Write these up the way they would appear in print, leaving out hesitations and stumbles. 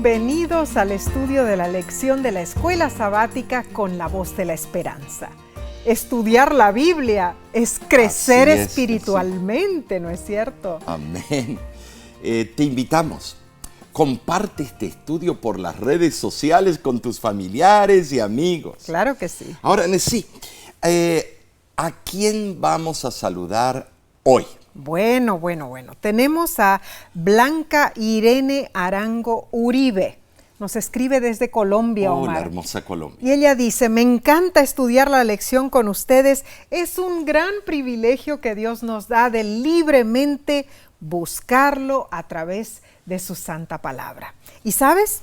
Bienvenidos al estudio de la lección de la Escuela Sabática con la Voz de la Esperanza. Estudiar la Biblia es crecer espiritualmente, ¿no es cierto? Amén. Te invitamos. Comparte este estudio por las redes sociales con tus familiares y amigos. Claro que sí. Ahora, sí, ¿a quién vamos a saludar hoy? Bueno. Tenemos a Blanca Irene Arango Uribe. Nos escribe desde Colombia, Omar. Hola, hermosa Colombia. Y ella dice, me encanta estudiar la lección con ustedes. Es un gran privilegio que Dios nos da de libremente buscarlo a través de su santa palabra. Y ¿sabes?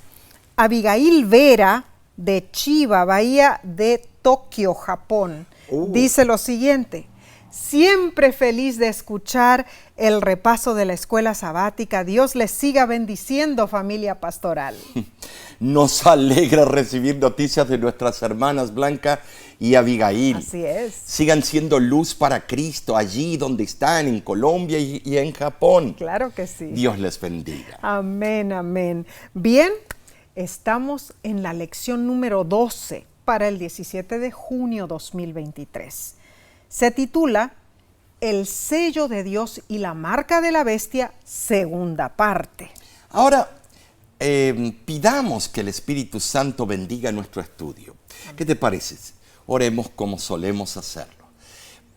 Abigail Vera, de Chiba, Bahía de Tokio, Japón, dice lo siguiente. Siempre feliz de escuchar el repaso de la escuela sabática. Dios les siga bendiciendo, familia pastoral. Nos alegra recibir noticias de nuestras hermanas Blanca y Abigail. Así es. Sigan siendo luz para Cristo allí donde están, en Colombia y en Japón. Claro que sí. Dios les bendiga. Amén, amén. Bien, estamos en la lección número 12 para el 17 de junio 2023. Se titula El sello de Dios y la marca de la bestia, segunda parte. Ahora, pidamos que el Espíritu Santo bendiga nuestro estudio. ¿Qué te parece? Oremos como solemos hacerlo.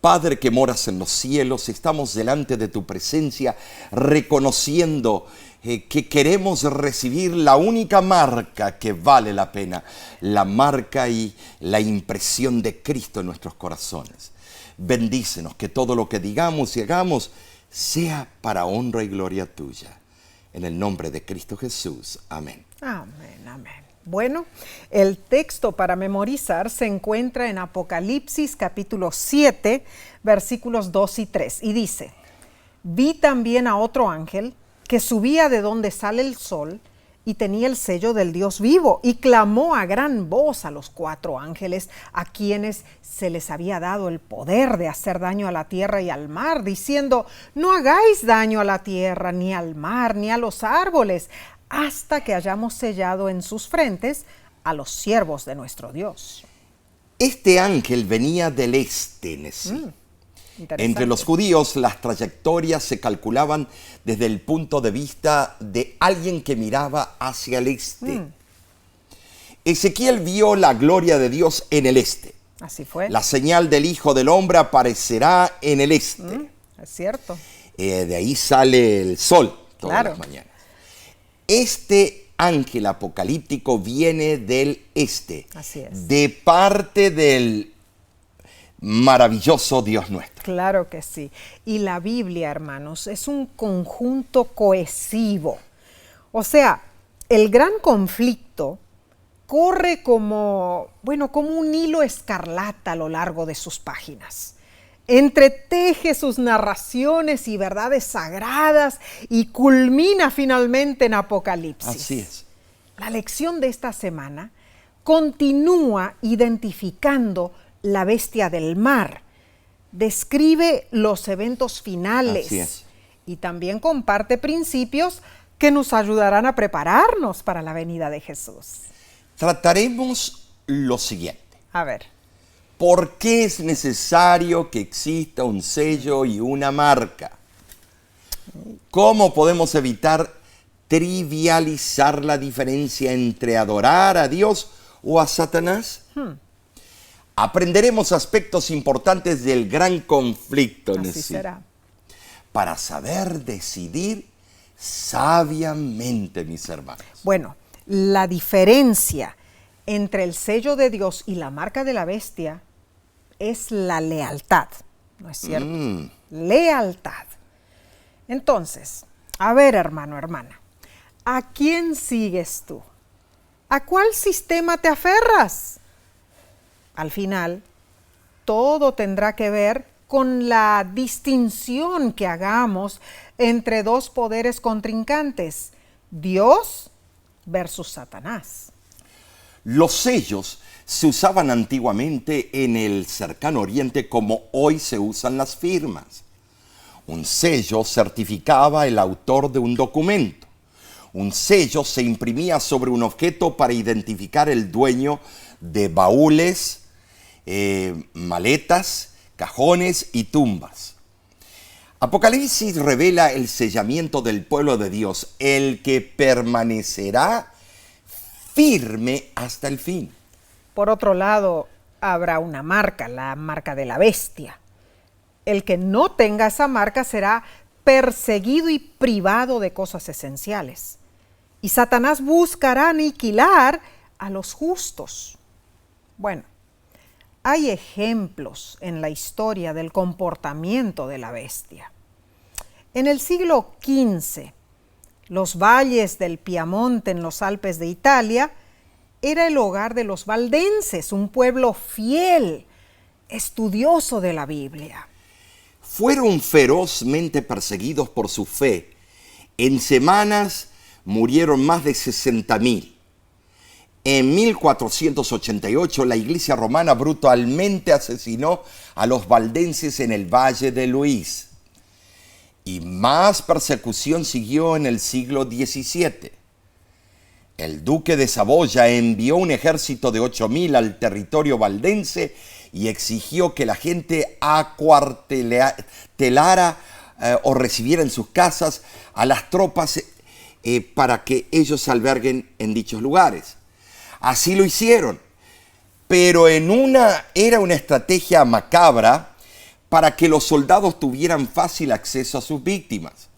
Padre que moras en los cielos, estamos delante de tu presencia reconociendo que queremos recibir la única marca que vale la pena, la marca y la impresión de Cristo en nuestros corazones. Bendícenos, que todo lo que digamos y hagamos sea para honra y gloria tuya. En el nombre de Cristo Jesús. Amén. Amén, amén. Bueno, el texto para memorizar se encuentra en Apocalipsis capítulo 7, versículos 2 y 3. Y dice, vi también a otro ángel que subía de donde sale el sol y tenía el sello del Dios vivo, y clamó a gran voz a los 4 ángeles a quienes se les había dado el poder de hacer daño a la tierra y al mar, diciendo, no hagáis daño a la tierra, ni al mar, ni a los árboles, hasta que hayamos sellado en sus frentes a los siervos de nuestro Dios. Este ángel venía del este, Nesí. Entre los judíos, las trayectorias se calculaban desde el punto de vista de alguien que miraba hacia el este. Ezequiel vio la gloria de Dios en el este. Así fue. La señal del Hijo del Hombre aparecerá en el este. Es cierto. De ahí sale el sol todas las mañanas. Este ángel apocalíptico viene del este. Así es. De parte del maravilloso Dios nuestro. Claro que sí. Y la Biblia, hermanos, es un conjunto cohesivo. O sea, el gran conflicto corre como un hilo escarlata a lo largo de sus páginas. Entreteje sus narraciones y verdades sagradas y culmina finalmente en Apocalipsis. Así es. La lección de esta semana continúa identificando la bestia del mar, describe los eventos finales. Así es. Y también comparte principios que nos ayudarán a prepararnos para la venida de Jesús. Trataremos lo siguiente. A ver. ¿Por qué es necesario que exista un sello y una marca? ¿Cómo podemos evitar trivializar la diferencia entre adorar a Dios o a Satanás? Aprenderemos aspectos importantes del gran conflicto. Así será. Para saber decidir sabiamente, mis hermanos. Bueno, la diferencia entre el sello de Dios y la marca de la bestia es la lealtad, ¿no es cierto? Lealtad. Entonces, a ver, hermano, hermana, ¿a quién sigues tú? ¿A cuál sistema te aferras? Al final, todo tendrá que ver con la distinción que hagamos entre dos poderes contrincantes, Dios versus Satanás. Los sellos se usaban antiguamente en el cercano oriente como hoy se usan las firmas. Un sello certificaba el autor de un documento. Un sello se imprimía sobre un objeto para identificar el dueño de baúles, maletas, cajones y tumbas. Apocalipsis revela el sellamiento del pueblo de Dios, el que permanecerá firme hasta el fin. Por otro lado, habrá una marca, la marca de la bestia. El que no tenga esa marca será perseguido y privado de cosas esenciales. Y Satanás buscará aniquilar a los justos. Bueno, hay ejemplos en la historia del comportamiento de la bestia. En el siglo XV, los valles del Piamonte en los Alpes de Italia era el hogar de los valdenses, un pueblo fiel, estudioso de la Biblia. Fueron ferozmente perseguidos por su fe. En semanas murieron más de 60.000. En 1488 la Iglesia romana brutalmente asesinó a los valdenses en el Valle de Luis. Y más persecución siguió en el siglo XVII. El duque de Saboya envió un ejército de 8.000 al territorio valdense y exigió que la gente acuartelara o recibiera en sus casas a las tropas para que ellos alberguen en dichos lugares. Así lo hicieron, pero era una estrategia macabra para que los soldados tuvieran fácil acceso a sus víctimas.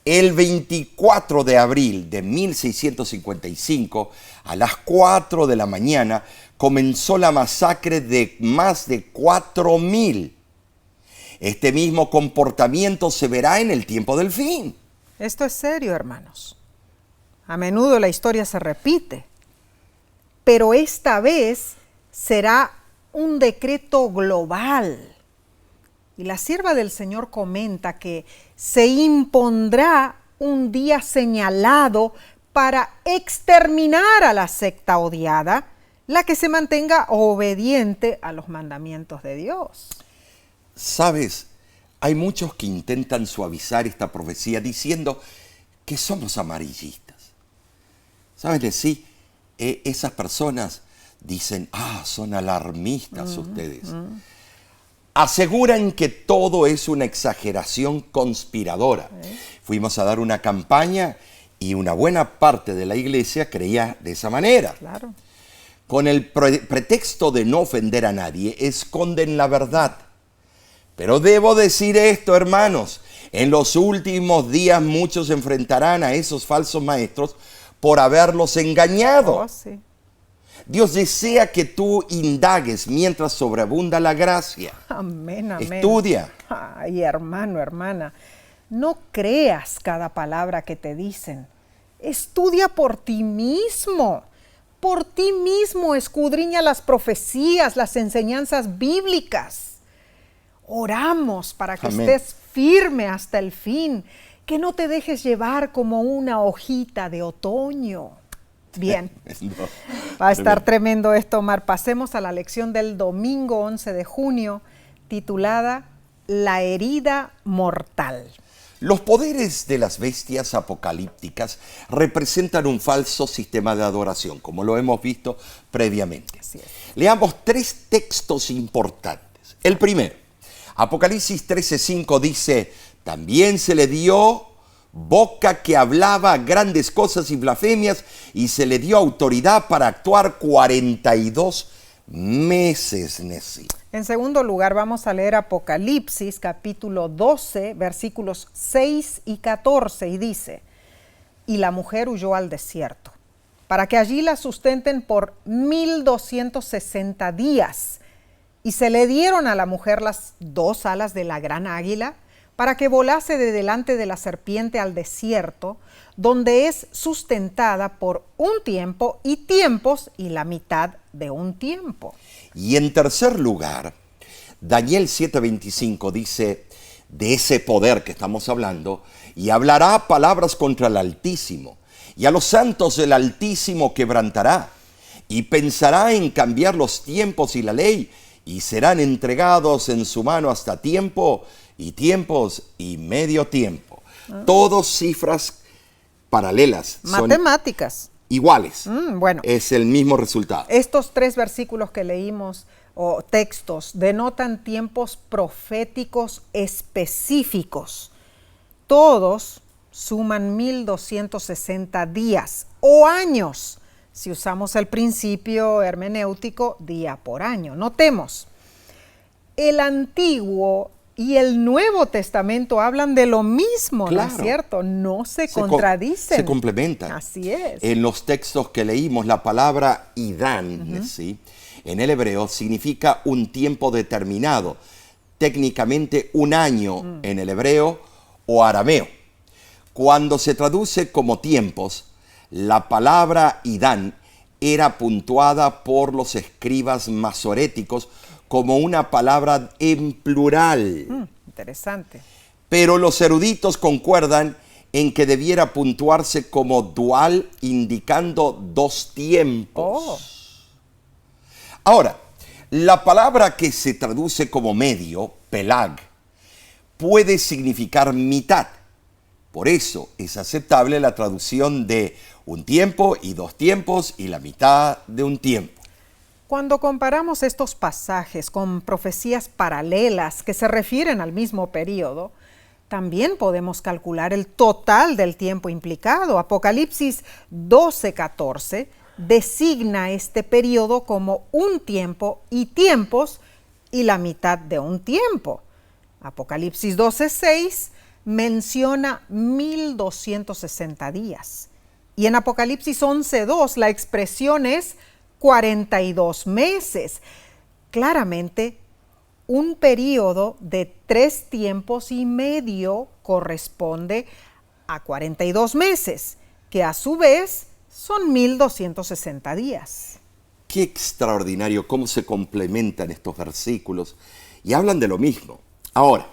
El 24 de abril de 1655, a las 4 de la mañana, comenzó la masacre de más de 4.000. Este mismo comportamiento se verá en el tiempo del fin. Esto es serio, hermanos. A menudo la historia se repite, pero esta vez será un decreto global. Y la sierva del Señor comenta que se impondrá un día señalado para exterminar a la secta odiada, la que se mantenga obediente a los mandamientos de Dios. ¿Sabes? Hay muchos que intentan suavizar esta profecía diciendo que somos amarillistas. ¿Sabes? Sí, esas personas dicen, son alarmistas ustedes. Aseguran que todo es una exageración conspiradora. Fuimos a dar una campaña y una buena parte de la iglesia creía de esa manera. Claro. Con el pretexto de no ofender a nadie, esconden la verdad. Pero debo decir esto, hermanos, en los últimos días muchos se enfrentarán a esos falsos maestros por haberlos engañado. Oh, sí. Dios desea que tú indagues mientras sobreabunda la gracia. Amén, amén. Estudia. Ay, hermano, hermana, no creas cada palabra que te dicen. Estudia por ti mismo. Por ti mismo escudriña las profecías, las enseñanzas bíblicas. Oramos para que Amén. estés firme hasta el fin, que no te dejes llevar como una hojita de otoño. Bien, va a estar tremendo esto, Omar. Pasemos a la lección del domingo 11 de junio, titulada La herida mortal. Los poderes de las bestias apocalípticas representan un falso sistema de adoración, como lo hemos visto previamente. Así es. Leamos 3 textos importantes. El primero, Apocalipsis 13:5 dice, también se le dio boca que hablaba grandes cosas y blasfemias, y se le dio autoridad para actuar 42 meses. En segundo lugar, vamos a leer Apocalipsis capítulo 12, versículos 6 y 14, y dice, y la mujer huyó al desierto, para que allí la sustenten por 1260 días, y se le dieron a la mujer las 2 alas de la gran águila, para que volase de delante de la serpiente al desierto, donde es sustentada por un tiempo y tiempos y la mitad de un tiempo. Y en tercer lugar, Daniel 7:25 dice, de ese poder que estamos hablando, y hablará palabras contra el Altísimo, y a los santos del Altísimo quebrantará, y pensará en cambiar los tiempos y la ley, y serán entregados en su mano hasta tiempo y tiempos y medio tiempo. Todos cifras paralelas, son Matemáticas. iguales. Bueno, Es el mismo resultado. estos 3 versículos que leímos o textos denotan tiempos proféticos específicos. Todos suman 1260 días o años, si usamos el principio hermenéutico día por año. Notemos, el Antiguo y el Nuevo Testamento hablan de lo mismo, ¿no es Claro. cierto? No se contradicen. Se complementan. Así es. En los textos que leímos, la palabra Idán, ¿sí?, en el hebreo significa un tiempo determinado, técnicamente un año en el hebreo o arameo. Cuando se traduce como tiempos, la palabra Idán era puntuada por los escribas masoréticos como una palabra en plural. Interesante. Pero los eruditos concuerdan en que debiera puntuarse como dual, indicando 2 tiempos. Oh. Ahora, la palabra que se traduce como medio, pelag, puede significar mitad. Por eso es aceptable la traducción de un tiempo y 2 tiempos y la mitad de un tiempo. Cuando comparamos estos pasajes con profecías paralelas que se refieren al mismo periodo, también podemos calcular el total del tiempo implicado. Apocalipsis 12:14 designa este periodo como un tiempo y tiempos y la mitad de un tiempo. Apocalipsis 12:6 menciona 1260 días. Y en Apocalipsis 11:2 la expresión es 42 meses. Claramente, un periodo de 3 tiempos y medio corresponde a 42 meses, que a su vez son 1260 días. Qué extraordinario cómo se complementan estos versículos y hablan de lo mismo. Ahora,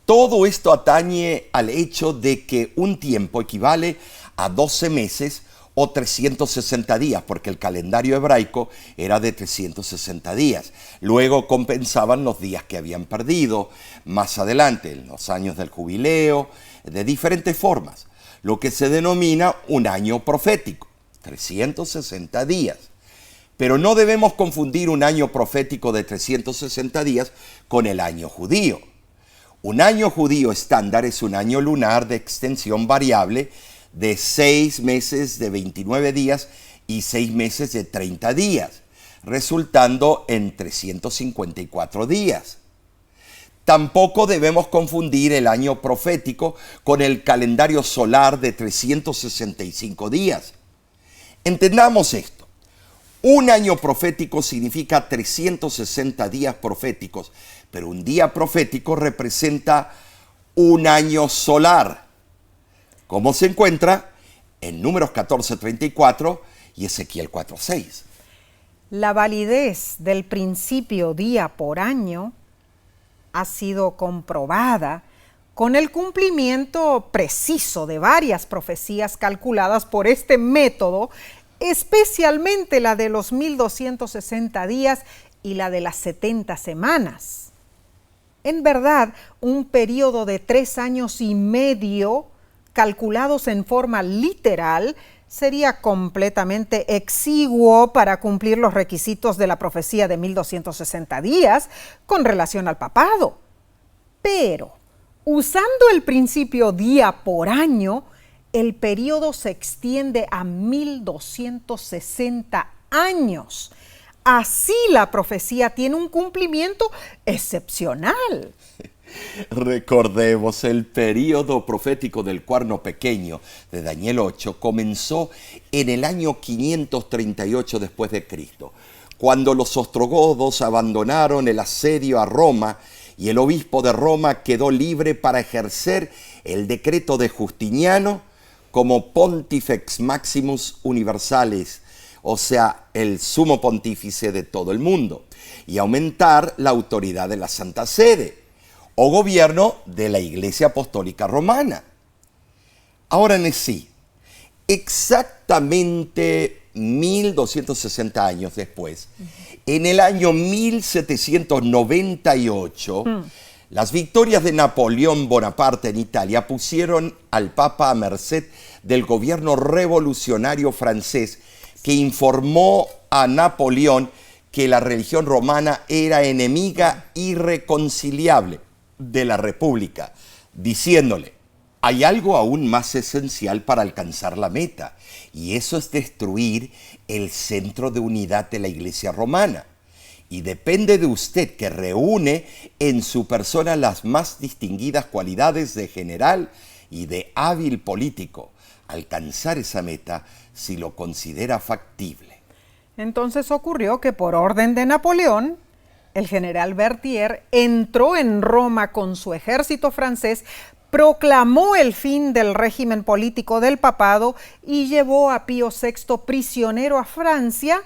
todo esto atañe al hecho de que un tiempo equivale a 12 meses o 360 días, porque el calendario hebraico era de 360 días. Luego compensaban los días que habían perdido más adelante, en los años del jubileo, de diferentes formas, lo que se denomina un año profético, 360 días. Pero no debemos confundir un año profético de 360 días con el año judío. Un año judío estándar es un año lunar de extensión variable de 6 meses de 29 días y 6 meses de 30 días, resultando en 354 días. Tampoco debemos confundir el año profético con el calendario solar de 365 días. Entendamos esto. Un año profético significa 360 días proféticos, pero un día profético representa un año solar, como se encuentra en Números 14:34 y Ezequiel 4:6. La validez del principio día por año ha sido comprobada con el cumplimiento preciso de varias profecías calculadas por este método, especialmente la de los 1260 días y la de las 70 semanas. En verdad, un periodo de 3 años y medio, calculados en forma literal, sería completamente exiguo para cumplir los requisitos de la profecía de 1260 días con relación al papado. Pero, usando el principio día por año, el periodo se extiende a 1260 años. Así la profecía tiene un cumplimiento excepcional. Recordemos, el período profético del cuerno pequeño de Daniel 8 comenzó en el año 538 después de Cristo, cuando los ostrogodos abandonaron el asedio a Roma y el obispo de Roma quedó libre para ejercer el decreto de Justiniano como Pontifex Maximus Universalis, o sea, el sumo pontífice de todo el mundo, y aumentar la autoridad de la Santa Sede, o gobierno de la Iglesia Apostólica Romana. Ahora en sí, exactamente 1260 años después, en el año 1798, Las victorias de Napoleón Bonaparte en Italia pusieron al Papa a merced del gobierno revolucionario francés, que informó a Napoleón que la religión romana era enemiga irreconciliable de la República, diciéndole: hay algo aún más esencial para alcanzar la meta, y eso es destruir el centro de unidad de la Iglesia romana. Y depende de usted, que reúne en su persona las más distinguidas cualidades de general y de hábil político, alcanzar esa meta si lo considera factible. Entonces ocurrió que por orden de Napoleón, el general Berthier entró en Roma con su ejército francés, proclamó el fin del régimen político del papado y llevó a Pío VI prisionero a Francia,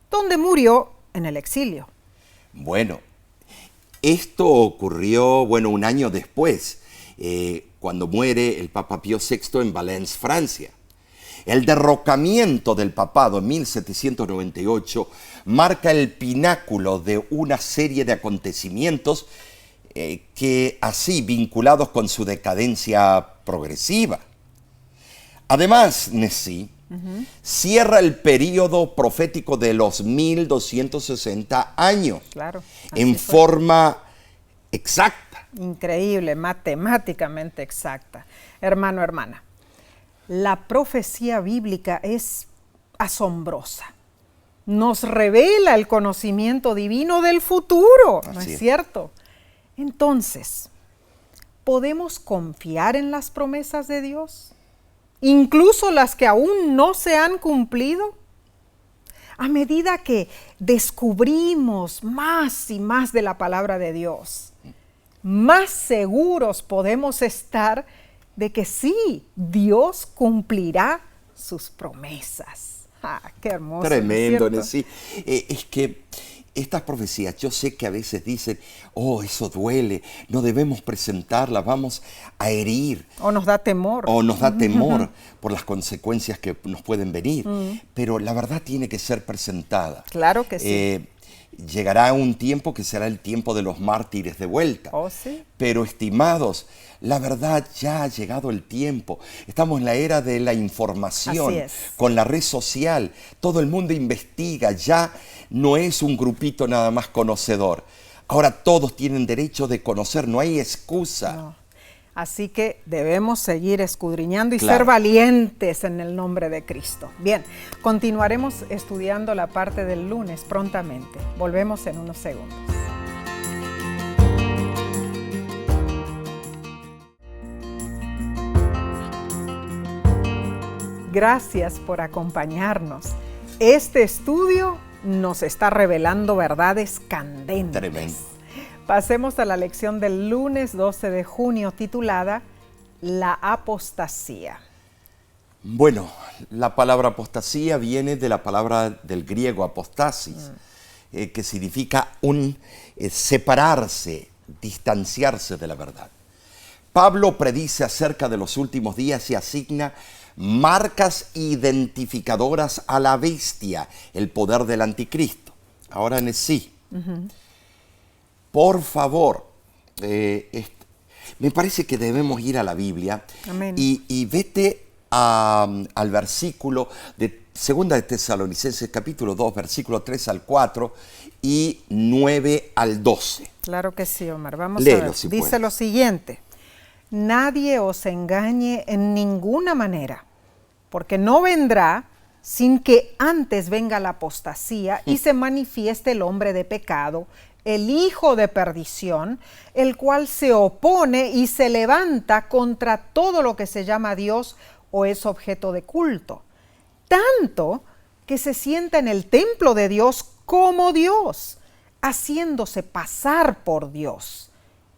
donde murió en el exilio. Bueno, esto ocurrió, un año después, cuando muere el Papa Pío VI en Valence, Francia. El derrocamiento del papado en 1798 marca el pináculo de una serie de acontecimientos que así vinculados con su decadencia progresiva. Además, Nessie cierra el período profético de los 1260 años, Claro, en fue. forma exacta. Increíble, matemáticamente exacta. Hermano, hermana, la profecía bíblica es asombrosa. Nos revela el conocimiento divino del futuro, ¿no Así es es. cierto? Entonces, ¿podemos confiar en las promesas de Dios? Incluso las que aún no se han cumplido. A medida que descubrimos más y más de la palabra de Dios, más seguros podemos estar de que sí, Dios cumplirá sus promesas. ¡Qué hermoso! Tremendo, ¿no es Nessie. Es que estas profecías, yo sé que a veces dicen: oh, eso duele, no debemos presentarlas, vamos a herir. O nos da temor. O nos da temor por las consecuencias que nos pueden venir. Pero la verdad tiene que ser presentada. Claro que sí. Llegará un tiempo que será el tiempo de los mártires de vuelta. Oh, sí. Pero, estimados, la verdad, ya ha llegado el tiempo. Estamos en la era de la información. Así es. Con la red social, todo el mundo investiga. Ya no es un grupito nada más conocedor. Ahora todos tienen derecho de conocer, no hay excusa. No. Así que debemos seguir escudriñando y Claro. ser valientes en el nombre de Cristo. Bien, continuaremos estudiando la parte del lunes prontamente. Volvemos en unos segundos. Gracias por acompañarnos. Este estudio nos está revelando verdades candentes. Tremendo. Pasemos a la lección del lunes 12 de junio titulada La apostasía. Bueno, la palabra apostasía viene de la palabra del griego apostasis, que significa separarse, distanciarse de la verdad. Pablo predice acerca de los últimos días y asigna marcas identificadoras a la bestia, el poder del anticristo. Ahora, Nessie, por favor, me parece que debemos ir a la Biblia. Amén. y vete al versículo de 2 de Tesalonicenses capítulo 2, versículo 3 al 4 y 9 al 12. Claro que sí, Omar. Vamos Léelo, a ver. si Dice puedes. lo siguiente: nadie os engañe en ninguna manera, porque no vendrá sin que antes venga la apostasía y se manifieste el hombre de pecado, el hijo de perdición, el cual se opone y se levanta contra todo lo que se llama Dios o es objeto de culto, tanto que se sienta en el templo de Dios como Dios, haciéndose pasar por Dios,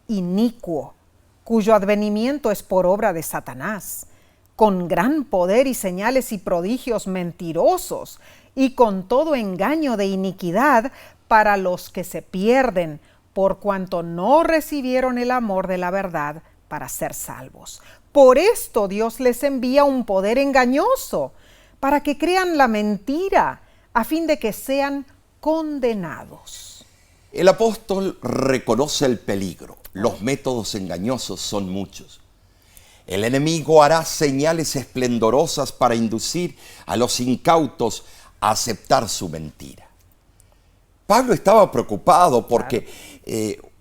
inicuo, cuyo advenimiento es por obra de Satanás, con gran poder y señales y prodigios mentirosos, y con todo engaño de iniquidad para los que se pierden, por cuanto no recibieron el amor de la verdad para ser salvos. Por esto Dios les envía un poder engañoso, para que crean la mentira, a fin de que sean condenados. El apóstol reconoce el peligro. Los métodos engañosos son muchos. El enemigo hará señales esplendorosas para inducir a los incautos a aceptar su mentira. Pablo estaba preocupado porque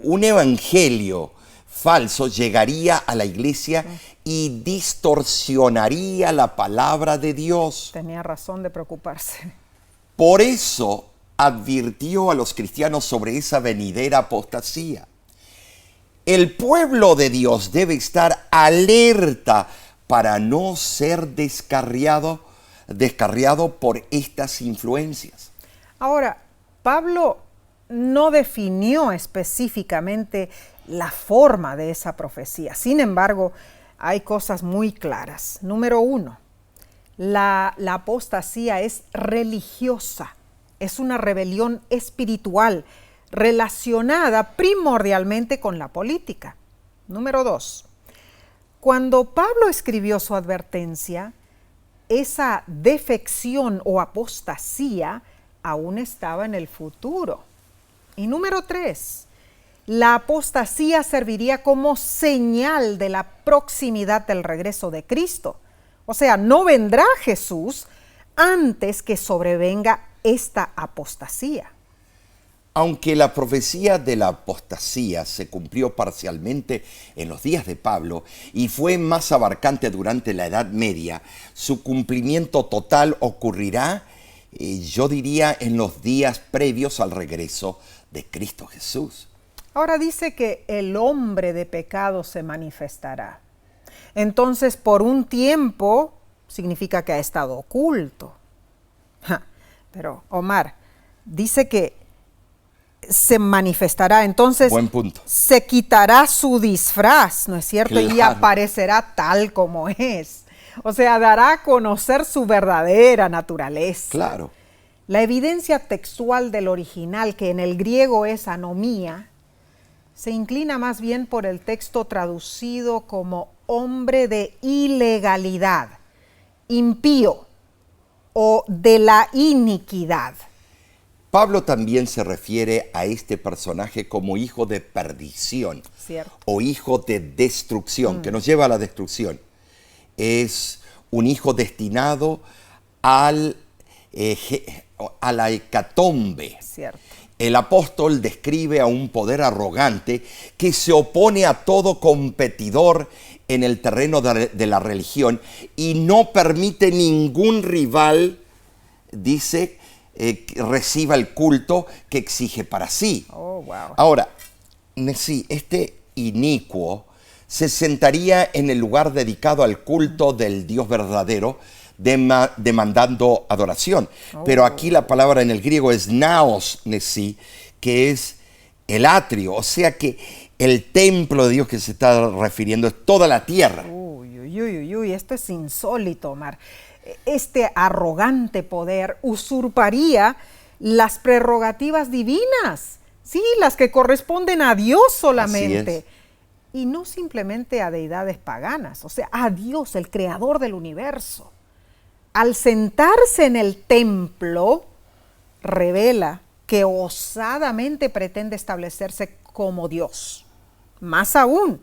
un evangelio falso llegaría a la iglesia y distorsionaría la palabra de Dios. Tenía razón de preocuparse. Por eso advirtió a los cristianos sobre esa venidera apostasía. El pueblo de Dios debe estar alerta para no ser descarriado por estas influencias. Ahora, Pablo no definió específicamente la forma de esa profecía. Sin embargo, hay cosas muy claras. Número 1, la apostasía es religiosa, es una rebelión espiritual relacionada primordialmente con la política. Número 2, cuando Pablo escribió su advertencia, esa defección o apostasía aún estaba en el futuro. Y número 3, la apostasía serviría como señal de la proximidad del regreso de Cristo. O sea, no vendrá Jesús antes que sobrevenga esta apostasía. Aunque la profecía de la apostasía se cumplió parcialmente en los días de Pablo y fue más abarcante durante la Edad Media, su cumplimiento total ocurrirá, yo diría, en los días previos al regreso de Cristo Jesús. Ahora dice que el hombre de pecado se manifestará. Entonces, por un tiempo, significa que ha estado oculto. Pero, Omar, dice que se manifestará, entonces Buen punto. se quitará su disfraz, ¿no es cierto? Claro. Y aparecerá tal como es. O sea, dará a conocer su verdadera naturaleza. Claro. La evidencia textual del original, que en el griego es anomía, se inclina más bien por el texto traducido como hombre de ilegalidad, impío o de la iniquidad. Pablo también se refiere a este personaje como hijo de perdición. Cierto. O hijo de destrucción, que nos lleva a la destrucción. Es un hijo destinado a la hecatombe. Cierto. El apóstol describe a un poder arrogante que se opone a todo competidor en el terreno de la religión y no permite ningún rival, dice, reciba el culto que exige para sí. Oh, wow. Ahora, sí, este inicuo se sentaría en el lugar dedicado al culto del Dios verdadero, demandando adoración. Pero aquí la palabra en el griego es naos nesi, que es el atrio, o sea que el templo de Dios que se está refiriendo es toda la tierra. Uy, esto es insólito, Omar. Este arrogante poder usurparía las prerrogativas divinas, sí, las que corresponden a Dios solamente, y no simplemente a deidades paganas, o sea, a Dios, el creador del universo. Al sentarse en el templo, revela que osadamente pretende establecerse como Dios. Más aún,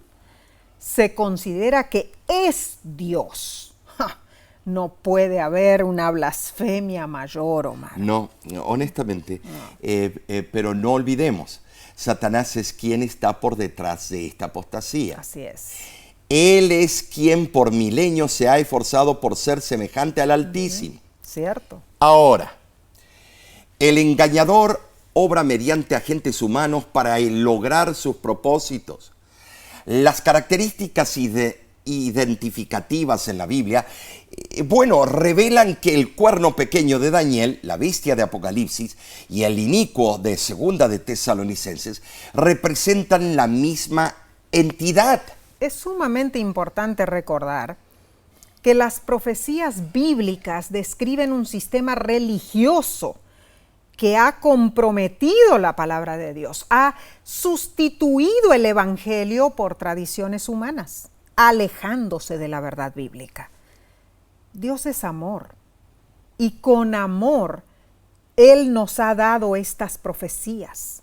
se considera que es Dios. No puede haber una blasfemia mayor, Omar. No, honestamente, pero no olvidemos, Satanás es quien está por detrás de esta apostasía. Así es. Él es quien por milenios se ha esforzado por ser semejante al Altísimo. Cierto. Ahora, el engañador obra mediante agentes humanos para lograr sus propósitos. Las características identificativas en la Biblia, revelan que el cuerno pequeño de Daniel, la bestia de Apocalipsis, y el inicuo de Segunda de Tesalonicenses representan la misma entidad. Es sumamente importante recordar que las profecías bíblicas describen un sistema religioso que ha comprometido la palabra de Dios, ha sustituido el evangelio por tradiciones humanas, alejándose de la verdad bíblica. Dios es amor y con amor Él nos ha dado estas profecías.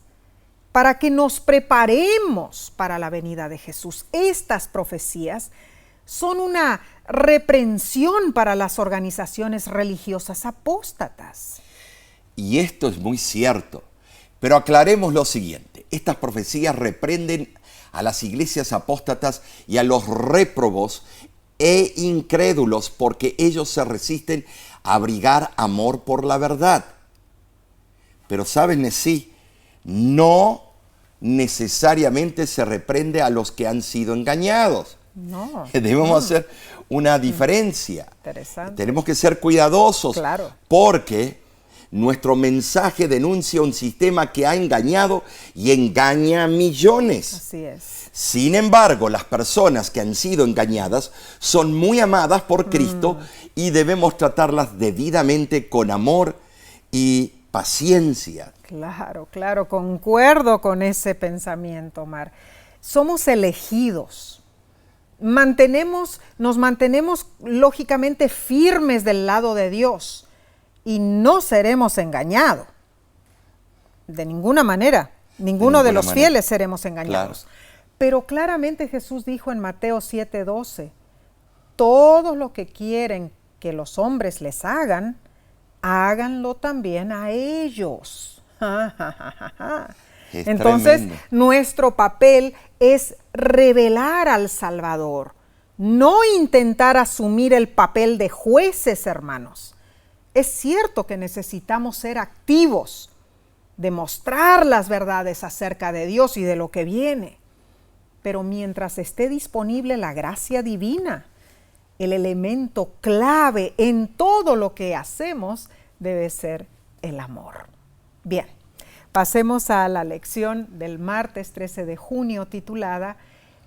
para que nos preparemos para la venida de Jesús. Estas profecías son una reprensión para las organizaciones religiosas apóstatas. Y esto es muy cierto, pero aclaremos lo siguiente. Estas profecías reprenden a las iglesias apóstatas y a los réprobos e incrédulos porque ellos se resisten a abrigar amor por la verdad. Pero ¿saben? Sí, no necesariamente se reprende a los que han sido engañados. No. Debemos hacer una diferencia. Interesante. Tenemos que ser cuidadosos, Claro. porque nuestro mensaje denuncia un sistema que ha engañado y engaña a millones. Así es. Sin embargo, las personas que han sido engañadas son muy amadas por Cristo y debemos tratarlas debidamente con amor y paciencia. Claro, claro, concuerdo con ese pensamiento, Omar. Somos elegidos. Nos mantenemos lógicamente firmes del lado de Dios y no seremos engañados. De ninguna manera. Ninguno de los fieles seremos engañados. Claro. Pero claramente Jesús dijo en Mateo 7:12, todo lo que quieren que los hombres les hagan, háganlo también a ellos. Entonces, tremendo. Nuestro papel es revelar al Salvador, no intentar asumir el papel de jueces, hermanos. Es cierto que necesitamos ser activos, demostrar las verdades acerca de Dios y de lo que viene. Pero mientras esté disponible la gracia divina, el elemento clave en todo lo que hacemos debe ser el amor. Bien, pasemos a la lección del martes 13 de junio titulada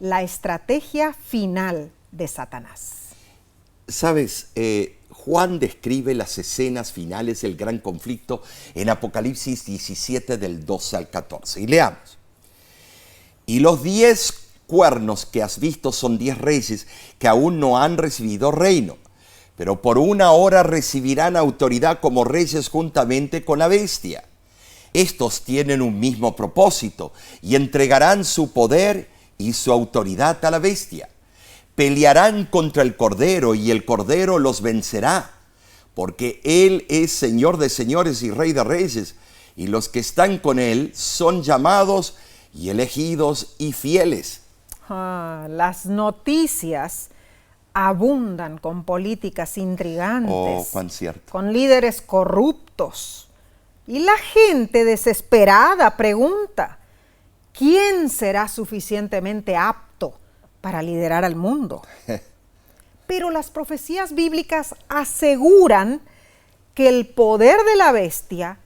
La estrategia final de Satanás. ¿Sabes? Juan describe las escenas finales del gran conflicto en Apocalipsis 17 del 12 al 14. Y leamos. Y los 10 cuernos que has visto son 10 reyes que aún no han recibido reino, pero por una hora recibirán autoridad como reyes juntamente con la bestia. Estos tienen un mismo propósito y entregarán su poder y su autoridad a la bestia. Pelearán contra el Cordero y el Cordero los vencerá, porque Él es Señor de señores y Rey de reyes, y los que están con Él son llamados y elegidos y fieles. Las noticias abundan con políticas intrigantes, Oh, cuán cierto. con líderes corruptos. Y la gente desesperada pregunta, ¿quién será suficientemente apto para liderar al mundo? Pero las profecías bíblicas aseguran que el poder de la bestia,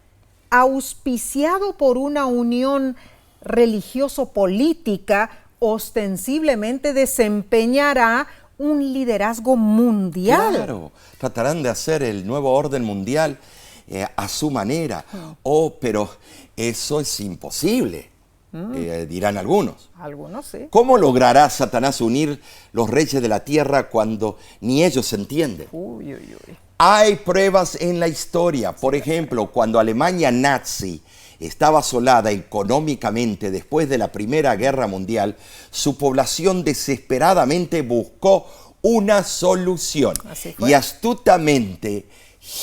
auspiciado por una unión religioso-política, ostensiblemente desempeñará un liderazgo mundial. Claro, tratarán de hacer el nuevo orden mundial a su manera. Oh, pero eso es imposible, dirán algunos. Algunos sí. ¿Cómo logrará Satanás unir los reyes de la tierra cuando ni ellos se entienden? Uy, uy, uy. Hay pruebas en la historia. Por ejemplo, cuando Alemania nazi estaba asolada económicamente después de la Primera Guerra Mundial, su población desesperadamente buscó una solución. Así fue. Y astutamente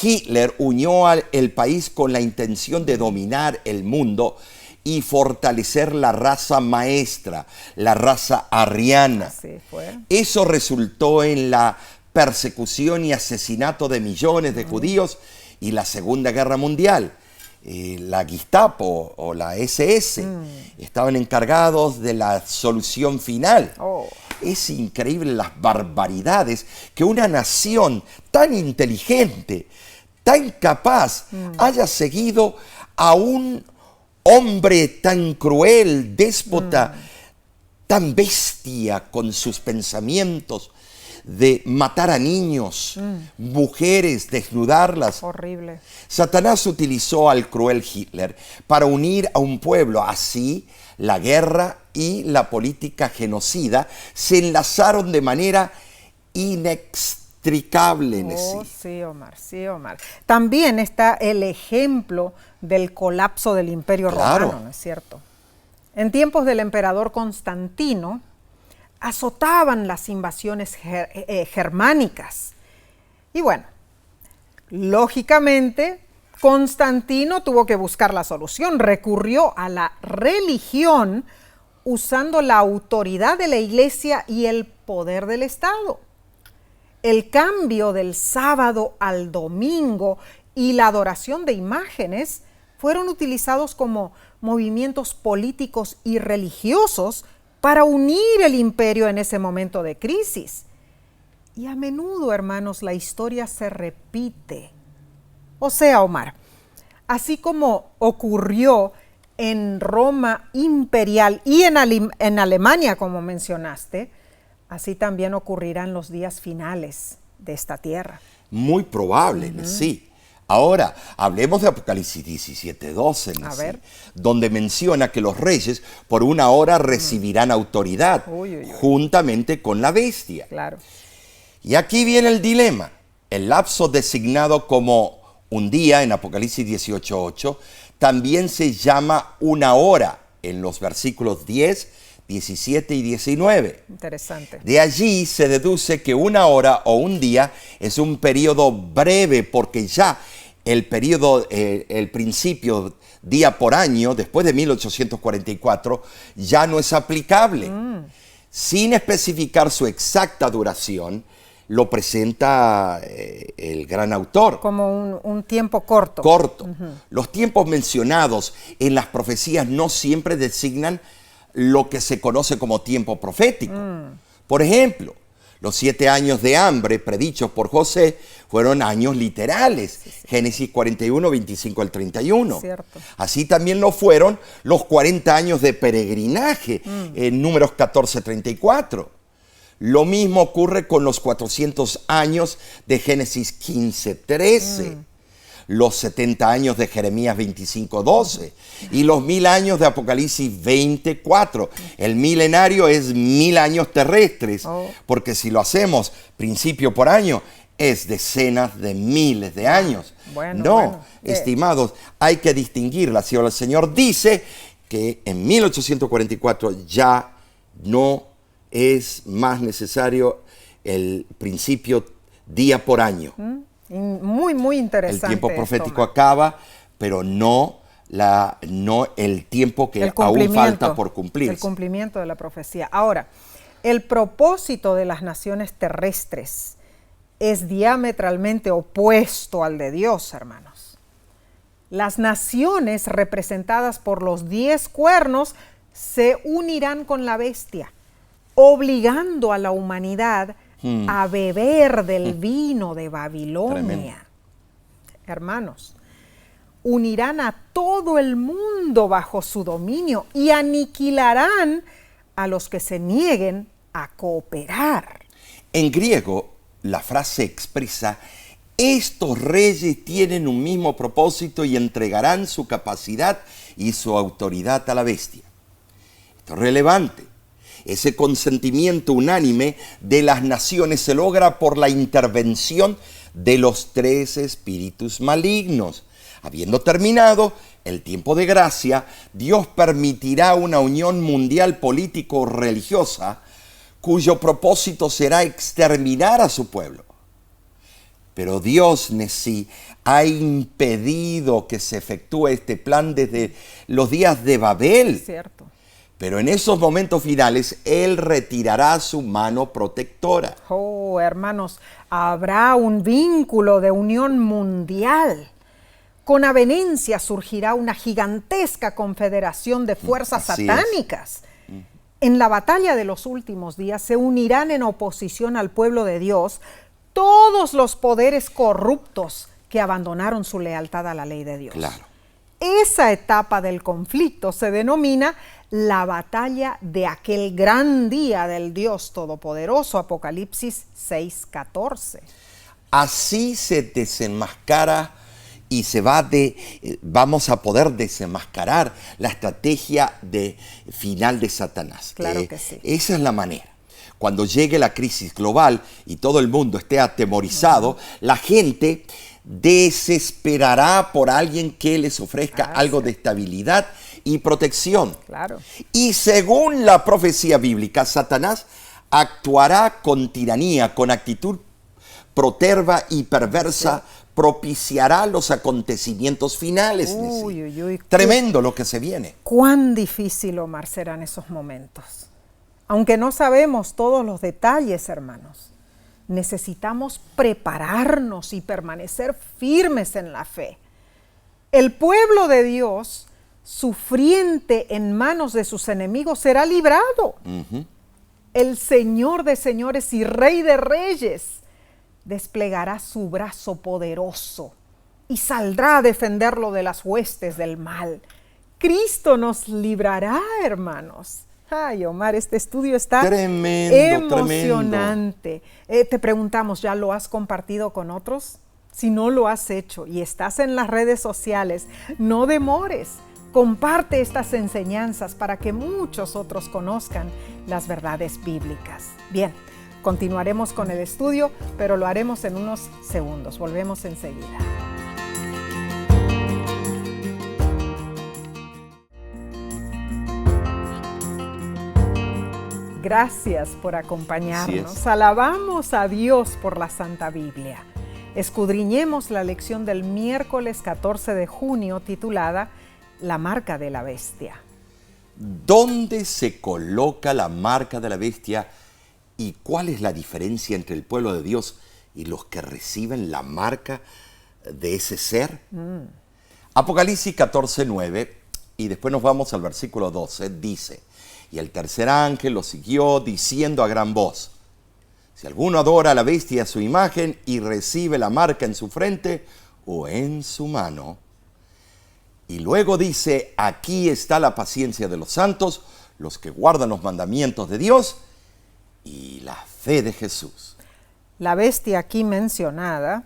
Hitler unió el país con la intención de dominar el mundo y fortalecer la raza maestra, la raza ariana. Así fue. Eso resultó en la persecución y asesinato de millones de judíos y la Segunda Guerra Mundial. La Gestapo o la SS estaban encargados de la solución final. Oh. Es increíble las barbaridades que una nación tan inteligente, tan capaz, haya seguido a un hombre tan cruel, déspota, tan bestia con sus pensamientos de matar a niños, mujeres, desnudarlas. Horrible. Satanás utilizó al cruel Hitler para unir a un pueblo. Así, la guerra y la política genocida se enlazaron de manera inextricable. Oh, sí, Omar, sí, Omar. También está el ejemplo del colapso del Imperio Claro. Romano, ¿no es cierto? En tiempos del emperador Constantino, azotaban las invasiones germánicas. Y bueno, lógicamente, Constantino tuvo que buscar la solución, recurrió a la religión usando la autoridad de la iglesia y el poder del Estado. El cambio del sábado al domingo y la adoración de imágenes fueron utilizados como movimientos políticos y religiosos para unir el imperio en ese momento de crisis. Y a menudo, hermanos, la historia se repite. O sea, Omar, así como ocurrió en Roma imperial y en Alemania, como mencionaste, así también ocurrirá en los días finales de esta tierra. Muy probable, sí. Ahora, hablemos de Apocalipsis 17:12, donde menciona que los reyes por una hora recibirán autoridad juntamente con la bestia. Claro. Y aquí viene el dilema. El lapso designado como un día en Apocalipsis 18:8 también se llama una hora en los versículos 10, 17 y 19. Interesante. De allí se deduce que una hora o un día es un periodo breve porque ya el periodo, el principio día por año, después de 1844, ya no es aplicable. Sin especificar su exacta duración, lo presenta el gran autor. Como un tiempo corto. Corto. Los tiempos mencionados en las profecías no siempre designan lo que se conoce como tiempo profético. Por ejemplo, los 7 años de hambre predichos por José fueron años literales. Génesis 41, 25 al 31. Cierto. Así también lo fueron los 40 años de peregrinaje en Números 14, 34. Lo mismo ocurre con los 400 años de Génesis 15, 13. Los 70 años de Jeremías 25, 12 y los 1000 años de Apocalipsis 24. El milenario es 1000 años terrestres, porque si lo hacemos principio por año, es decenas de miles de años. Estimados, hay que distinguirla. Si el Señor dice que en 1844 ya no es más necesario el principio día por año. Muy, muy interesante. El tiempo profético acaba, pero no el tiempo que aún falta por cumplir. El cumplimiento de la profecía. Ahora, el propósito de las naciones terrestres es diametralmente opuesto al de Dios, hermanos. Las naciones representadas por los 10 cuernos se unirán con la bestia, obligando a la humanidad a beber del vino de Babilonia. Tremendo. Hermanos, unirán a todo el mundo bajo su dominio y aniquilarán a los que se nieguen a cooperar. En griego, la frase expresa: estos reyes tienen un mismo propósito y entregarán su capacidad y su autoridad a la bestia. Esto es relevante. Ese consentimiento unánime de las naciones se logra por la intervención de los 3 espíritus malignos. Habiendo terminado el tiempo de gracia, Dios permitirá una unión mundial político-religiosa cuyo propósito será exterminar a su pueblo. Pero Dios, Nesí, ha impedido que se efectúe este plan desde los días de Babel. Es cierto. Pero en esos momentos finales, Él retirará su mano protectora. Oh, hermanos, habrá un vínculo de unión mundial. Con avenencia surgirá una gigantesca confederación de fuerzas satánicas. En la batalla de los últimos días se unirán en oposición al pueblo de Dios todos los poderes corruptos que abandonaron su lealtad a la ley de Dios. Claro. Esa etapa del conflicto se denomina la batalla de aquel gran día del Dios Todopoderoso, Apocalipsis 6:14. Así se desenmascara y vamos a poder desenmascarar la estrategia final de Satanás. Claro que sí. Esa es la manera. Cuando llegue la crisis global y todo el mundo esté atemorizado, la gente desesperará por alguien que les ofrezca algo de estabilidad y protección. Claro. Y según la profecía bíblica, Satanás actuará con tiranía, con actitud proterva y perversa, propiciará los acontecimientos finales. Uy, uy, uy. Tremendo lo que se viene. Cuán difícil, Omar, serán esos momentos. Aunque no sabemos todos los detalles, hermanos, necesitamos prepararnos y permanecer firmes en la fe. El pueblo de Dios, sufriente en manos de sus enemigos, será librado. El Señor de señores y Rey de reyes desplegará su brazo poderoso y saldrá a defenderlo de las huestes del mal. Cristo nos librará, hermanos. Ay, Omar, este estudio está emocionante. Te preguntamos, ¿ya lo has compartido con otros? Si no lo has hecho y estás en las redes sociales, no demores. Comparte estas enseñanzas para que muchos otros conozcan las verdades bíblicas. Bien, continuaremos con el estudio, pero lo haremos en unos segundos. Volvemos enseguida. Gracias por acompañarnos. Alabamos a Dios por la Santa Biblia. Escudriñemos la lección del miércoles 14 de junio titulada La marca de la bestia. ¿Dónde se coloca la marca de la bestia y cuál es la diferencia entre el pueblo de Dios y los que reciben la marca de ese ser? Apocalipsis 14:9, y después nos vamos al versículo 12, dice: y el tercer ángel lo siguió diciendo a gran voz: si alguno adora a la bestia y a su imagen y recibe la marca en su frente o en su mano. Y luego dice: aquí está la paciencia de los santos, los que guardan los mandamientos de Dios y la fe de Jesús. La bestia aquí mencionada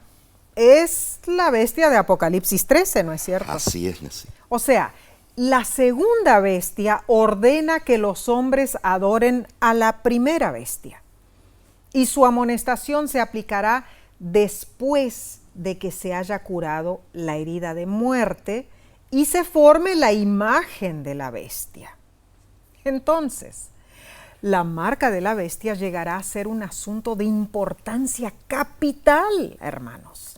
es la bestia de Apocalipsis 13, ¿no es cierto? Así es, Nancy. O sea, la segunda bestia ordena que los hombres adoren a la primera bestia. Y su amonestación se aplicará después de que se haya curado la herida de muerte y se forme la imagen de la bestia. Entonces, la marca de la bestia llegará a ser un asunto de importancia capital, hermanos.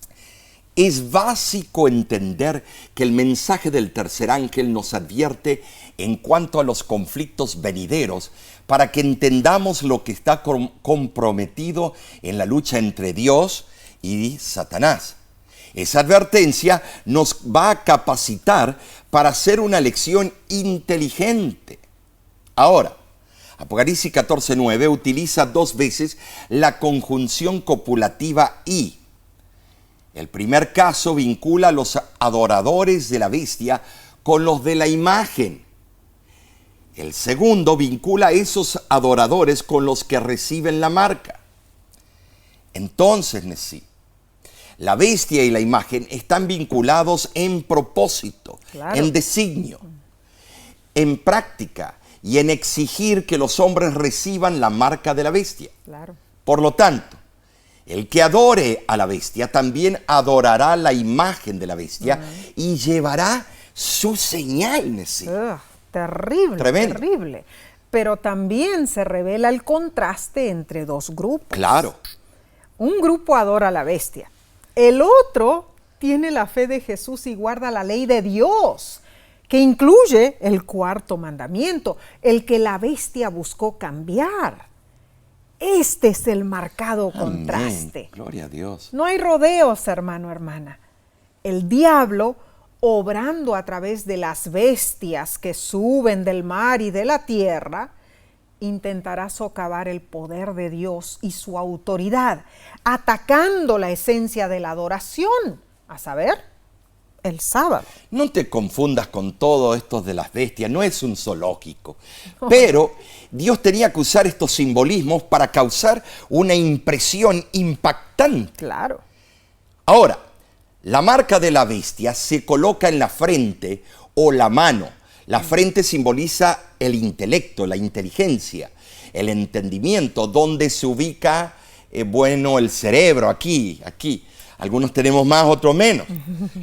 Es básico entender que el mensaje del tercer ángel nos advierte en cuanto a los conflictos venideros para que entendamos lo que está comprometido en la lucha entre Dios y Satanás. Esa advertencia nos va a capacitar para hacer una elección inteligente. Ahora, Apocalipsis 14:9 utiliza 2 veces la conjunción copulativa y. El primer caso vincula a los adoradores de la bestia con los de la imagen. El segundo vincula a esos adoradores con los que reciben la marca. Entonces, Nesí, la bestia y la imagen están vinculados en propósito, claro, en designio, en práctica y en exigir que los hombres reciban la marca de la bestia. Claro. Por lo tanto, el que adore a la bestia también adorará la imagen de la bestia y llevará su señal, Nesí. Terrible, Tremendo. terrible. Pero también se revela el contraste entre dos grupos. Claro. Un grupo adora a la bestia. El otro tiene la fe de Jesús y guarda la ley de Dios, que incluye el cuarto mandamiento, el que la bestia buscó cambiar. Este es el marcado contraste. Amén. Gloria a Dios. No hay rodeos, hermano, hermana. El diablo, obrando a través de las bestias que suben del mar y de la tierra, intentará socavar el poder de Dios y su autoridad, atacando la esencia de la adoración, a saber, el sábado. No te confundas con todo esto de las bestias, no es un zoológico. Pero Dios tenía que usar estos simbolismos para causar una impresión impactante. Claro. Ahora, la marca de la bestia se coloca en la frente o la mano. La frente simboliza el intelecto, la inteligencia, el entendimiento, donde se ubica, el cerebro, aquí. Algunos tenemos más, otros menos.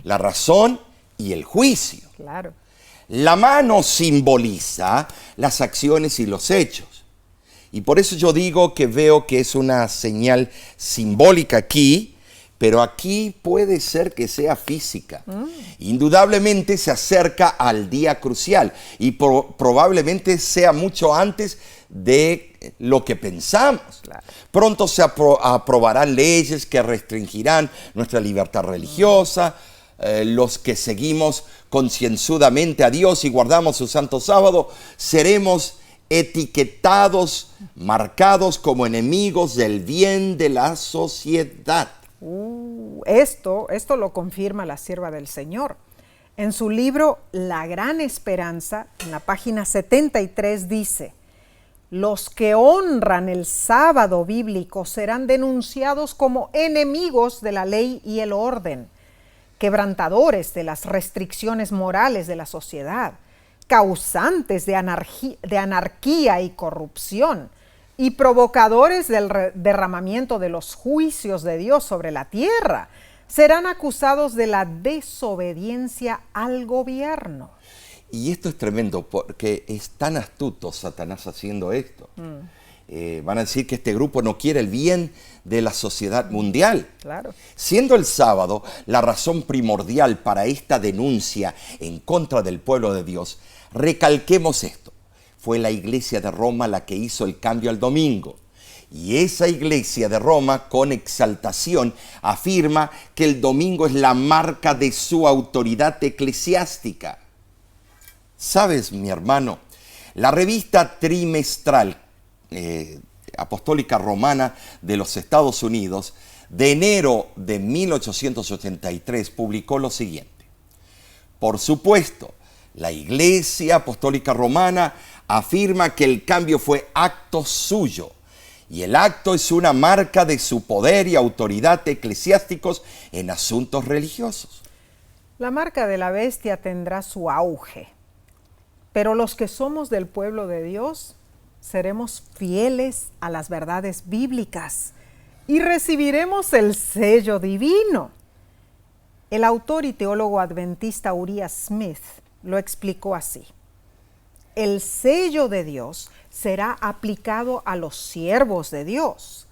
La razón y el juicio. Claro. La mano simboliza las acciones y los hechos. Y por eso yo digo que veo que es una señal simbólica aquí, pero aquí puede ser que sea física. Indudablemente se acerca al día crucial y probablemente sea mucho antes de lo que pensamos. Claro. Pronto se aprobarán leyes que restringirán nuestra libertad religiosa. Los que seguimos concienzudamente a Dios y guardamos su santo sábado, seremos etiquetados, marcados como enemigos del bien de la sociedad. Esto lo confirma la sierva del Señor. En su libro La Gran Esperanza, en la página 73 dice: los que honran el sábado bíblico serán denunciados como enemigos de la ley y el orden, quebrantadores de las restricciones morales de la sociedad, causantes de anarquía y corrupción, y provocadores del derramamiento de los juicios de Dios sobre la tierra. Serán acusados de la desobediencia al gobierno. Y esto es tremendo porque es tan astuto Satanás haciendo esto. Van a decir que este grupo no quiere el bien de la sociedad mundial. Claro. Siendo el sábado la razón primordial para esta denuncia en contra del pueblo de Dios, recalquemos esto. Fue la iglesia de Roma la que hizo el cambio al domingo. Y esa iglesia de Roma, con exaltación, afirma que el domingo es la marca de su autoridad eclesiástica. ¿Sabes, mi hermano? La revista trimestral apostólica romana de los Estados Unidos, de enero de 1883, publicó lo siguiente. Por supuesto, la Iglesia Apostólica Romana afirma que el cambio fue acto suyo, y el acto es una marca de su poder y autoridad eclesiásticos en asuntos religiosos. La marca de la bestia tendrá su auge, pero los que somos del pueblo de Dios seremos fieles a las verdades bíblicas y recibiremos el sello divino. El autor y teólogo adventista Uriah Smith lo explicó así: el sello de Dios será aplicado a los siervos de Dios.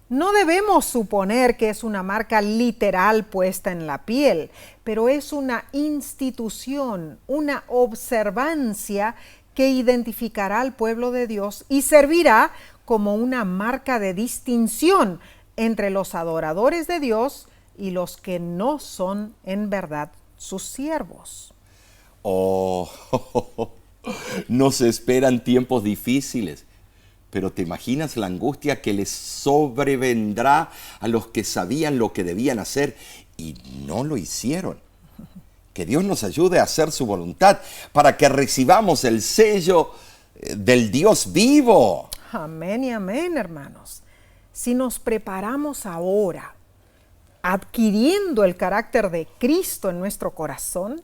No debemos suponer que es una marca literal puesta en la piel, pero es una institución, una observancia que identificará al pueblo de Dios y servirá como una marca de distinción entre los adoradores de Dios y los que no son en verdad sus siervos. Nos esperan tiempos difíciles, pero ¿te imaginas la angustia que les sobrevendrá a los que sabían lo que debían hacer y no lo hicieron? Que Dios nos ayude a hacer su voluntad para que recibamos el sello del Dios vivo. Amén y amén, hermanos. Si nos preparamos ahora, adquiriendo el carácter de Cristo en nuestro corazón,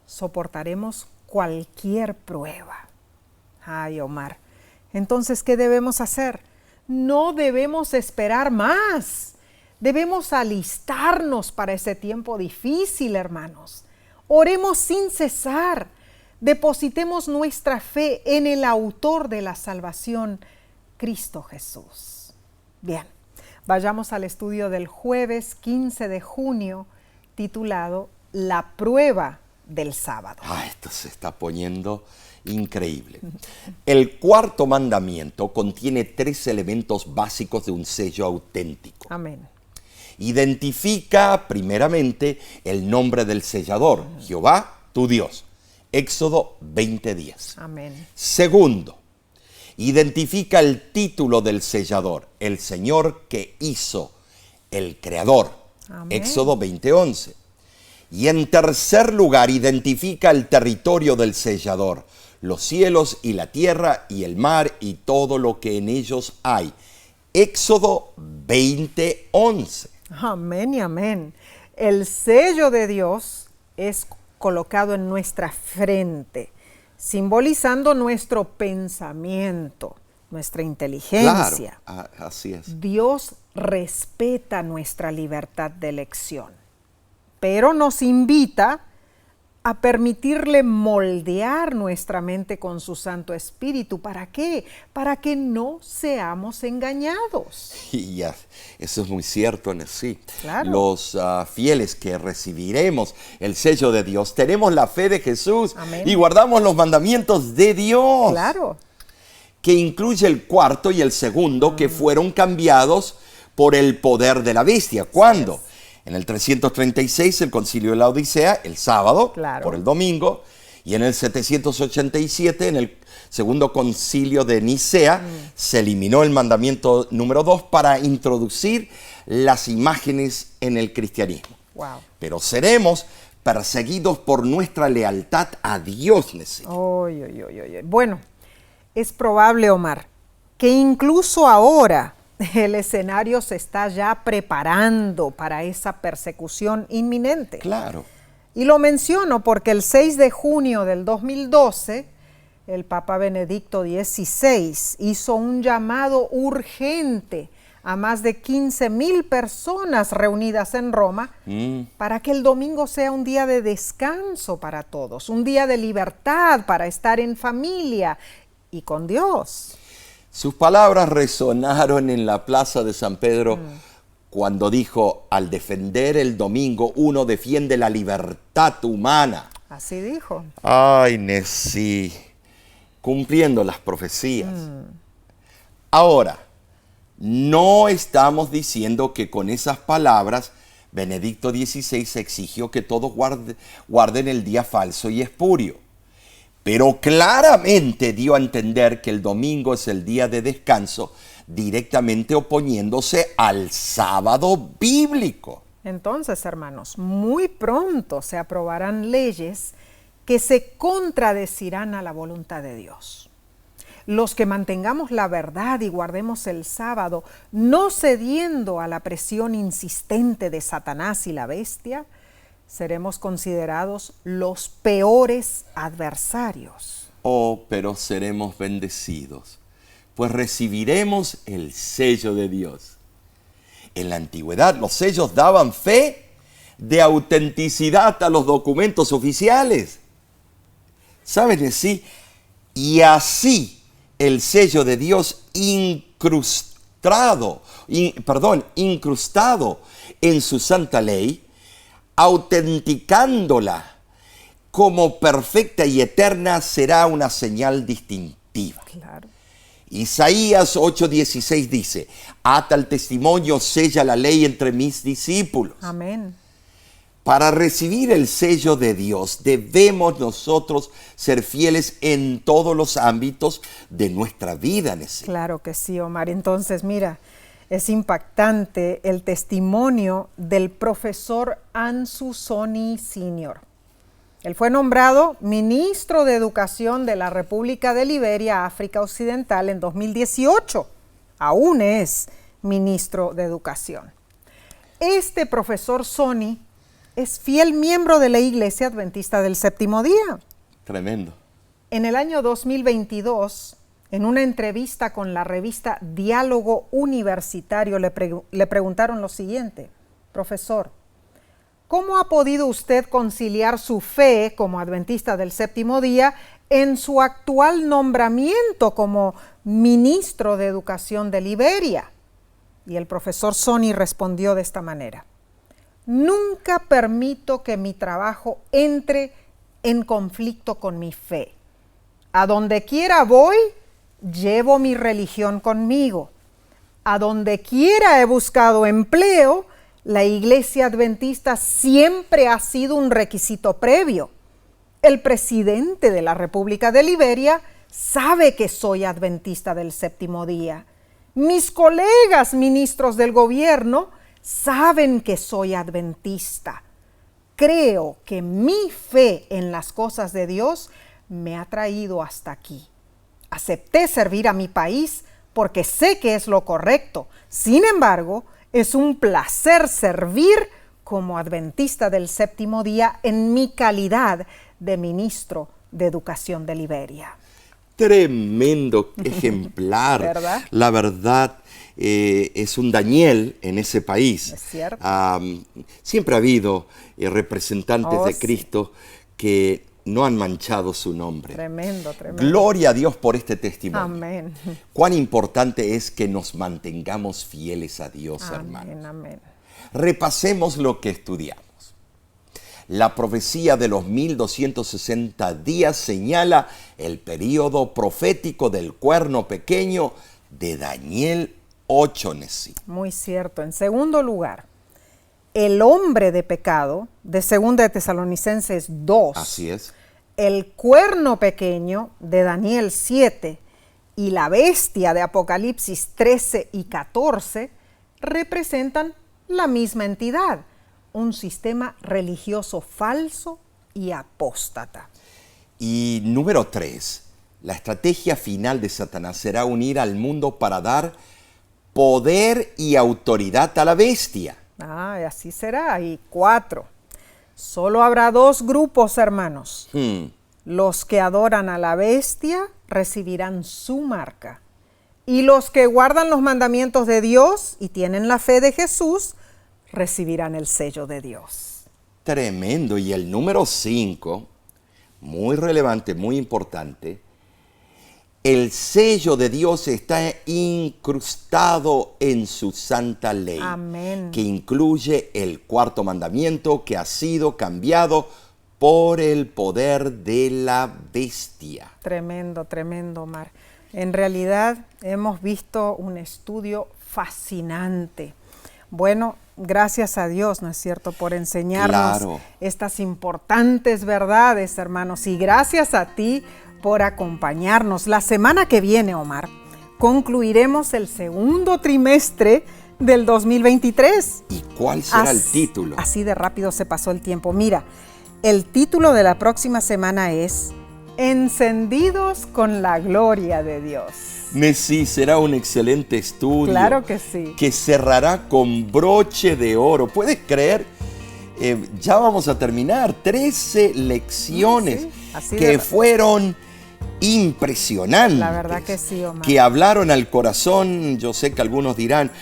soportaremos cualquier prueba. Ay, Omar, entonces, ¿qué debemos hacer? No debemos esperar más. Debemos alistarnos para ese tiempo difícil, hermanos. Oremos sin cesar. Depositemos nuestra fe en el autor de la salvación, Cristo Jesús. Bien, vayamos al estudio del jueves 15 de junio, titulado La prueba del sábado. Esto se está poniendo increíble. El cuarto mandamiento contiene 3 elementos básicos de un sello auténtico. Amén. Identifica primeramente el nombre del sellador, Jehová, tu Dios. Éxodo 20:10. Amén. Segundo, identifica el título del sellador, el Señor que hizo, el Creador. Amén. Éxodo 20:11. Y en tercer lugar, identifica el territorio del sellador, los cielos y la tierra y el mar y todo lo que en ellos hay. Éxodo 20:11. Amén y amén. El sello de Dios es colocado en nuestra frente, simbolizando nuestro pensamiento, nuestra inteligencia. Claro, así es. Dios respeta nuestra libertad de elección, pero nos invita a permitirle moldear nuestra mente con su Santo Espíritu. ¿Para qué? Para que no seamos engañados. Y ya, eso es muy cierto, sí. Claro. Los fieles que recibiremos el sello de Dios, tenemos la fe de Jesús. Amén. Y guardamos los mandamientos de Dios. Claro. Que incluye el cuarto y el segundo, que fueron cambiados por el poder de la bestia. ¿Cuándo? Sí. En el 336, el Concilio de la Odisea, el sábado, Claro. por el domingo, y en el 787, en el segundo Concilio de Nicea, se eliminó el mandamiento número 2 para introducir las imágenes en el cristianismo. Wow. Pero seremos perseguidos por nuestra lealtad a Dios, Nesí. Bueno, es probable, Omar, que incluso ahora el escenario se está ya preparando para esa persecución inminente. Claro. Y lo menciono porque el 6 de junio del 2012, el Papa Benedicto XVI hizo un llamado urgente a más de 15,000 personas reunidas en Roma para que el domingo sea un día de descanso para todos, un día de libertad para estar en familia y con Dios. Sus palabras resonaron en la plaza de San Pedro cuando dijo, al defender el domingo, uno defiende la libertad humana. Así dijo. Ay, Nesí, cumpliendo las profecías. Ahora, no estamos diciendo que con esas palabras Benedicto XVI exigió que todos guarden el día falso y espurio. Pero claramente dio a entender que el domingo es el día de descanso, directamente oponiéndose al sábado bíblico. Entonces, hermanos, muy pronto se aprobarán leyes que se contradecirán a la voluntad de Dios. Los que mantengamos la verdad y guardemos el sábado, no cediendo a la presión insistente de Satanás y la bestia, seremos considerados los peores adversarios. Oh, pero seremos bendecidos, pues recibiremos el sello de Dios. En la antigüedad, los sellos daban fe de autenticidad a los documentos oficiales. ¿Saben? Sí. Y así el sello de Dios incrustado en su santa ley, autenticándola como perfecta y eterna, será una señal distintiva. Claro. Isaías 8:16 dice, ata el testimonio, sella la ley entre mis discípulos. Amén. Para recibir el sello de Dios, debemos nosotros ser fieles en todos los ámbitos de nuestra vida, Nesí. Claro que sí, Omar. Entonces, mira, es impactante el testimonio del profesor Ansu Soni Sr. Él fue nombrado ministro de Educación de la República de Liberia, África Occidental, en 2018. Aún es ministro de Educación. Este profesor Soni es fiel miembro de la Iglesia Adventista del Séptimo Día. Tremendo. En el año 2022, en una entrevista con la revista Diálogo Universitario, le preguntaron lo siguiente: profesor, ¿cómo ha podido usted conciliar su fe como adventista del séptimo día en su actual nombramiento como ministro de Educación de Liberia? Y el profesor Soni respondió de esta manera: nunca permito que mi trabajo entre en conflicto con mi fe. A donde quiera voy, llevo mi religión conmigo. A donde quiera he buscado empleo, la Iglesia Adventista siempre ha sido un requisito previo. El presidente de la República de Liberia sabe que soy adventista del séptimo día. Mis colegas ministros del gobierno saben que soy adventista. Creo que mi fe en las cosas de Dios me ha traído hasta aquí. Acepté servir a mi país porque sé que es lo correcto. Sin embargo, es un placer servir como adventista del séptimo día en mi calidad de ministro de Educación de Liberia. Tremendo ejemplar. ¿Verdad? La verdad, es un Daniel en ese país. Es cierto. Siempre ha habido representantes de sí. Cristo que no han manchado su nombre. Tremendo, tremendo. Gloria a Dios por este testimonio. Amén. Cuán importante es que nos mantengamos fieles a Dios, hermanos. Amén, amén. Repasemos lo que estudiamos. La profecía de los 1260 días señala el período profético del cuerno pequeño de Daniel 8, Nesí. Muy cierto. En segundo lugar, el hombre de pecado, de 2 de Tesalonicenses 2. Así es. El cuerno pequeño, de Daniel 7. Y la bestia, de Apocalipsis 13 y 14, representan la misma entidad, un sistema religioso falso y apóstata. Y número 3, la estrategia final de Satanás será unir al mundo para dar poder y autoridad a la bestia. Así será. Y 4, solo habrá 2 grupos, hermanos. Los que adoran a la bestia recibirán su marca. Y los que guardan los mandamientos de Dios y tienen la fe de Jesús, recibirán el sello de Dios. Tremendo. Y el número 5, muy relevante, muy importante, el sello de Dios está incrustado en su santa ley. Amén. Que incluye el 4º mandamiento que ha sido cambiado por el poder de la bestia. Tremendo, tremendo, Omar. En realidad hemos visto un estudio fascinante. Bueno, gracias a Dios, ¿no es cierto?, por enseñarnos estas importantes verdades, hermanos. Y gracias a ti por acompañarnos. La semana que viene, Omar, concluiremos el segundo trimestre del 2023. ¿Y cuál será el título? Así de rápido se pasó el tiempo. Mira, el título de la próxima semana es Encendidos con la gloria de Dios. Sí, será un excelente estudio. Claro que sí. Que cerrará con broche de oro. ¿Puedes creer? Ya vamos a terminar. 13 lecciones que fueron impresionantes. La verdad que sí, Omar. Que hablaron al corazón. Yo sé que algunos dirán,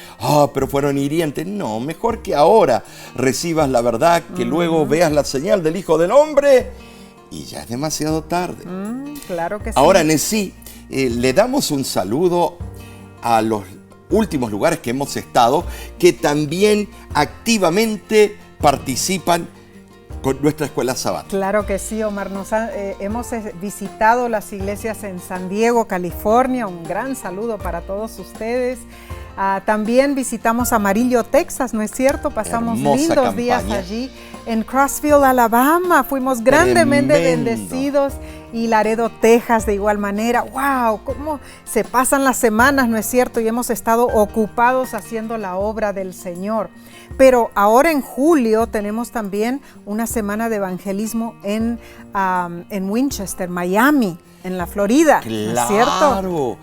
pero fueron hirientes. No, mejor que ahora recibas la verdad, que luego veas la señal del Hijo del Hombre y ya es demasiado tarde. Claro que sí. Ahora, Nesí, le damos un saludo a los últimos lugares que hemos estado, que también activamente participan con nuestra escuela sabática. Claro que sí, Omar. Hemos visitado las iglesias en San Diego, California. Un gran saludo para todos ustedes. También visitamos Amarillo, Texas, ¿no es cierto? Pasamos lindos días allí. En Crossville, Alabama, fuimos grandemente bendecidos. Y Laredo, Texas, de igual manera. ¡Wow! ¿Cómo se pasan las semanas, no es cierto? Y hemos estado ocupados haciendo la obra del Señor. Pero ahora en julio tenemos también una semana de evangelismo en Winchester, Miami, en la Florida, ¿no es cierto? ¡Claro!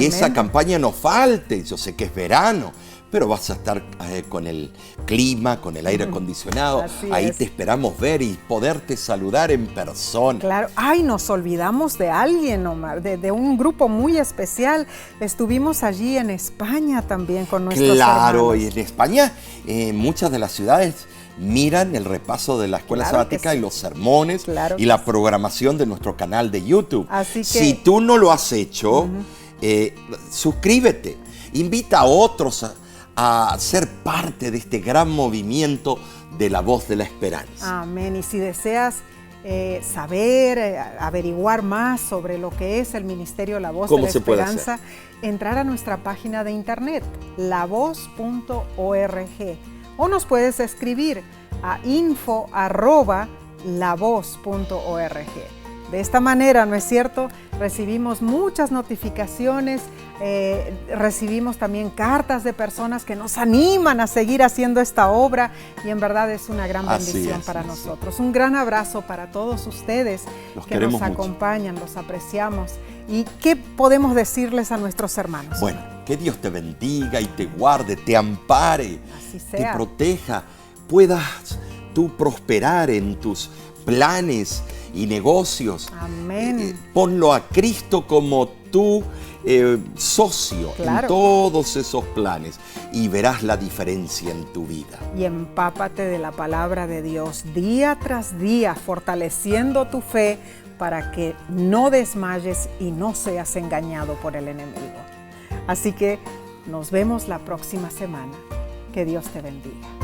Y esa campaña no falte. Yo sé que es verano, pero vas a estar con el clima, con el aire acondicionado. Ahí te esperamos ver y poderte saludar en persona. Claro. Nos olvidamos de alguien, Omar, de un grupo muy especial. Estuvimos allí en España también con nuestros hermanos. Claro, y en España muchas de las ciudades miran el repaso de la escuela sabática y los sermones y la programación de nuestro canal de YouTube. Así que, si tú no lo has hecho, suscríbete. Invita a otros a ser parte de este gran movimiento de la voz de la esperanza. Amén. Y si deseas saber, averiguar más sobre lo que es el ministerio La Voz de la Esperanza, entrar a nuestra página de internet, lavoz.org, o nos puedes escribir a info@lavoz.org. De esta manera, ¿no es cierto?, recibimos muchas notificaciones, recibimos también cartas de personas que nos animan a seguir haciendo esta obra, y en verdad es una gran bendición para nosotros. Un gran abrazo para todos ustedes que nos acompañan, los apreciamos. ¿Y qué podemos decirles a nuestros hermanos? Bueno, que Dios te bendiga y te guarde, te ampare, te proteja, puedas tú prosperar en tus planes y negocios. Amén. Ponlo a Cristo como tu socio Claro. en todos esos planes y verás la diferencia en tu vida. Y empápate de la palabra de Dios día tras día, fortaleciendo tu fe para que no desmayes y no seas engañado por el enemigo. Así que nos vemos la próxima semana. Que Dios te bendiga.